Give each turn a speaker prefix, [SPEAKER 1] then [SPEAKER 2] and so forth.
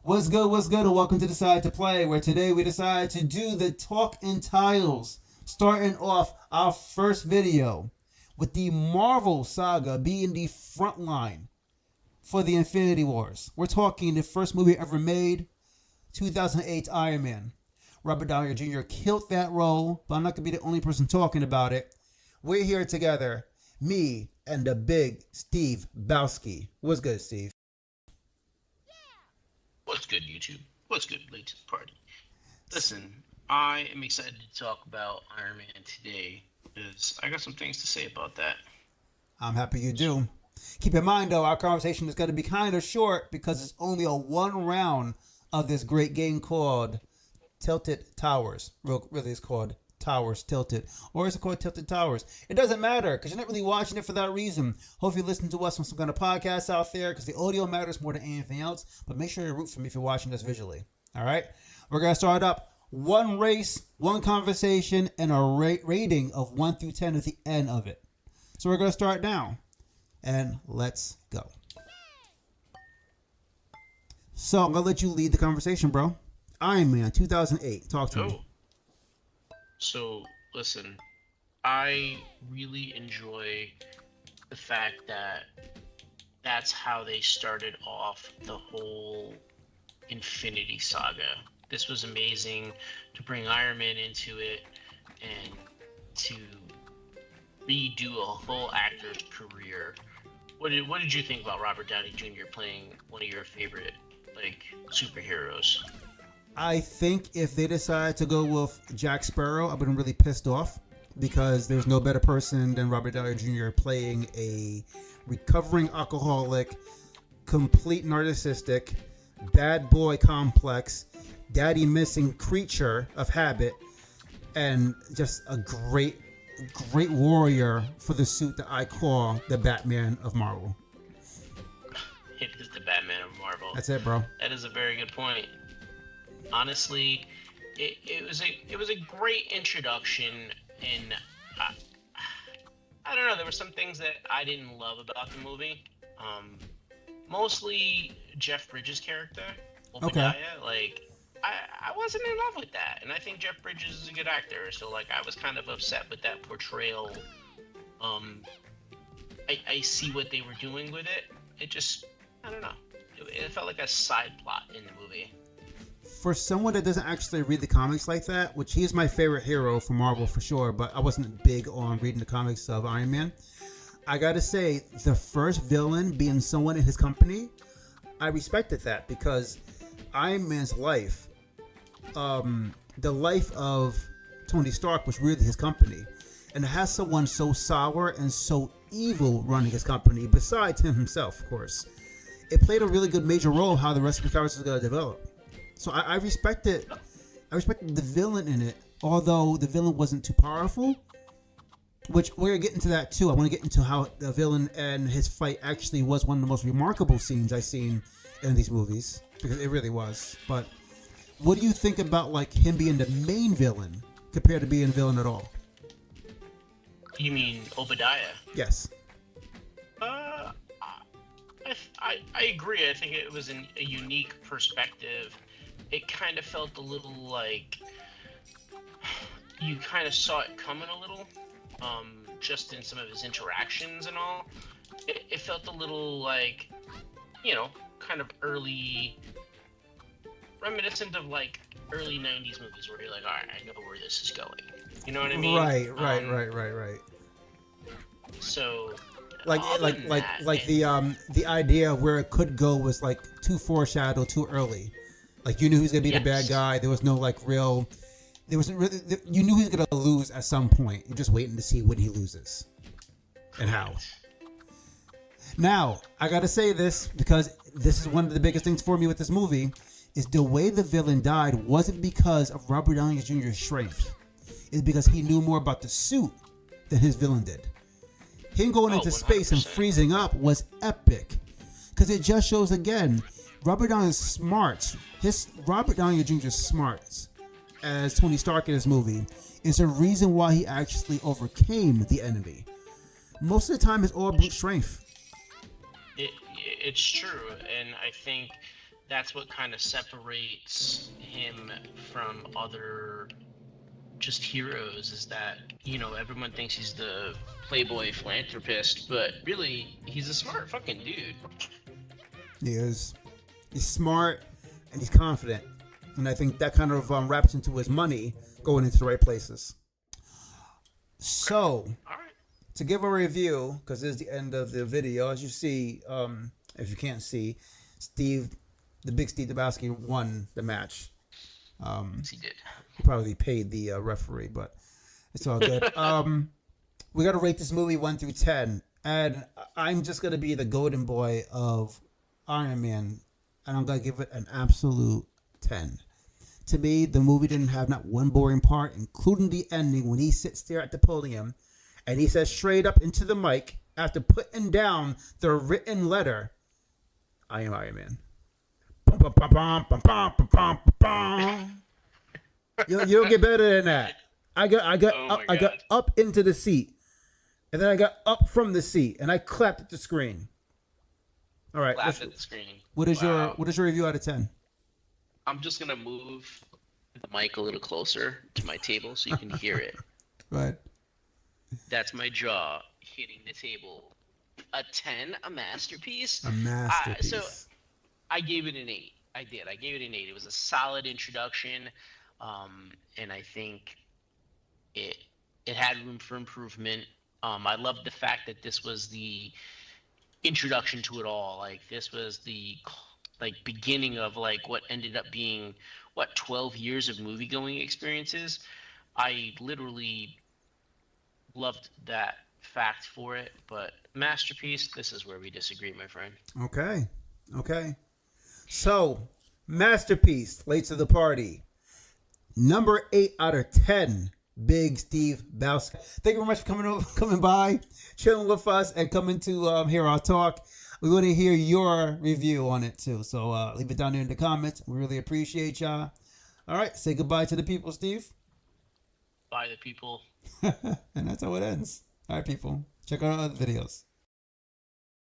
[SPEAKER 1] What's good, and welcome to Decide to Play, where today we decide to do the talk titles, starting off our first video with the Marvel Saga being the front line for the Infinity Wars. We're talking the first movie ever made, 2008 Iron Man. Robert Downey Jr. killed that role, but I'm not going to be the only person talking about it. We're here together, me and the big Steve Bowski. What's good, Steve?
[SPEAKER 2] What's good, YouTube? What's good, late to the party? Listen, I am excited to talk about Iron Man today because I got some things to say about that.
[SPEAKER 1] I'm happy you do. Keep in mind, though, our conversation is going to be kind of short because it's only a one round of this great game called Tilted Towers. Really, it's called Towers Tilted. Or is it called Tilted Towers? It doesn't matter because you're not really watching it for that reason. Hope you listen to us on some kind of podcast out there because the audio matters more than anything else. But make sure you root for me if you're watching this visually. All right? We're going to start up one race, one conversation, and a rating of 1 through 10 at the end of it. So we're going to start now. And let's go. So I'm going to let you lead the conversation, bro. Iron Man 2008. Talk to me.
[SPEAKER 2] So, listen, I really enjoy the fact that that's how they started off the whole Infinity Saga. This was amazing to bring Iron Man into it and to redo a whole actor's career. What did you think about Robert Downey Jr. playing one of your favorite superheroes?
[SPEAKER 1] I think if they decide to go with Jack Sparrow, I've been really pissed off because there's no better person than Robert Downey Jr. playing a recovering alcoholic, complete narcissistic, bad boy complex, daddy missing creature of habit, and just a great warrior for the suit that I call the Batman of Marvel.
[SPEAKER 2] It is the Batman of Marvel.
[SPEAKER 1] That's it, bro.
[SPEAKER 2] That is a very good point. Honestly, it was a great introduction, and I don't know. There were some things that I didn't love about the movie. Mostly Jeff Bridges' character, Obadiah.
[SPEAKER 1] Okay.
[SPEAKER 2] I wasn't in love with that, and I think Jeff Bridges is a good actor. So I was kind of upset with that portrayal. I see what they were doing with it. It just, I don't know. It felt like a side plot in the movie.
[SPEAKER 1] For someone that doesn't actually read the comics like that, which he is my favorite hero from Marvel for sure, but I wasn't big on reading the comics of Iron Man. I gotta say, the first villain being someone in his company, I respected that because Iron Man's life, the life of Tony Stark was really his company. And to have someone so sour and so evil running his company, besides him himself, of course, it played a really good major role how the rest of the characters are going to develop. So I respected the villain in it, although the villain wasn't too powerful, which we're getting to that too. I want to get into how the villain and his fight actually was one of the most remarkable scenes I've seen in these movies, because it really was. But what do you think about him being the main villain compared to being a villain at all?
[SPEAKER 2] You mean Obadiah?
[SPEAKER 1] Yes.
[SPEAKER 2] I agree. I think it was a unique perspective. It kind of felt a little like you kind of saw it coming a little, just in some of his interactions and all. It felt a little like, kind of early, reminiscent of early 90s movies where you're like, all right, I know where this is going. You know what I mean?
[SPEAKER 1] Right.
[SPEAKER 2] So
[SPEAKER 1] the idea of where it could go was too foreshadowed, too early. You knew he was gonna be the bad guy. There was no you knew he was gonna lose at some point. You're just waiting to see when he loses and how. Now I gotta say this because this is one of the biggest things for me with this movie is the way the villain died wasn't because of Robert Downey Jr.'s strength. It's because he knew more about the suit than his villain did. Him going into 100%. Space and freezing up was epic because it just shows again Robert Downey Jr.'s smarts as Tony Stark in this movie is the reason why he actually overcame the enemy. Most of the time, it's all brute strength.
[SPEAKER 2] It's true, and I think that's what kind of separates him from other just heroes, is that, everyone thinks he's the playboy philanthropist, but really he's a smart fucking dude.
[SPEAKER 1] He is. He's smart and he's confident, and I think that kind of wraps into his money going into the right places. So,
[SPEAKER 2] All right.
[SPEAKER 1] to give a review, because this is the end of the video, as you see, if you can't see, the big Steve Dabowski won the match.
[SPEAKER 2] Yes, he did.
[SPEAKER 1] He probably paid the referee, but it's all good. We got to rate this movie 1 through 10, and I'm just gonna be the golden boy of Iron Man, and I'm gonna give it an absolute 10. To me, the movie didn't have not one boring part, including the ending when he sits there at the podium and he says straight up into the mic after putting down the written letter, "I am Iron Man." You don't get better than that. I got up into the seat, and then I got up from the seat, and I clapped at the screen. All right,
[SPEAKER 2] Laughed at the screen.
[SPEAKER 1] what is
[SPEAKER 2] Wow.
[SPEAKER 1] your review out of 10?
[SPEAKER 2] I'm just gonna move the mic a little closer to my table so you can hear it.
[SPEAKER 1] Right.
[SPEAKER 2] That's my jaw hitting the table. A 10, a masterpiece.
[SPEAKER 1] A masterpiece.
[SPEAKER 2] So I gave it an 8. I did. I gave it an 8. It was a solid introduction, and I think it had room for improvement. I loved the fact that this was the introduction to it all. Like, this was the beginning of what ended up being 12 years of movie going experiences. I literally loved that fact for it, but masterpiece, this is where we disagree, my friend.
[SPEAKER 1] Okay. So, masterpiece, late to the party. Number 8 out of 10, Big Steve Dabowski. Thank you very much for coming by, chilling with us, and coming to hear our talk. We want to hear your review on it too. So leave it down there in the comments. We really appreciate y'all. All right, say goodbye to the people, Steve.
[SPEAKER 2] Bye, the people.
[SPEAKER 1] And that's how it ends. All right, people. Check out our other videos.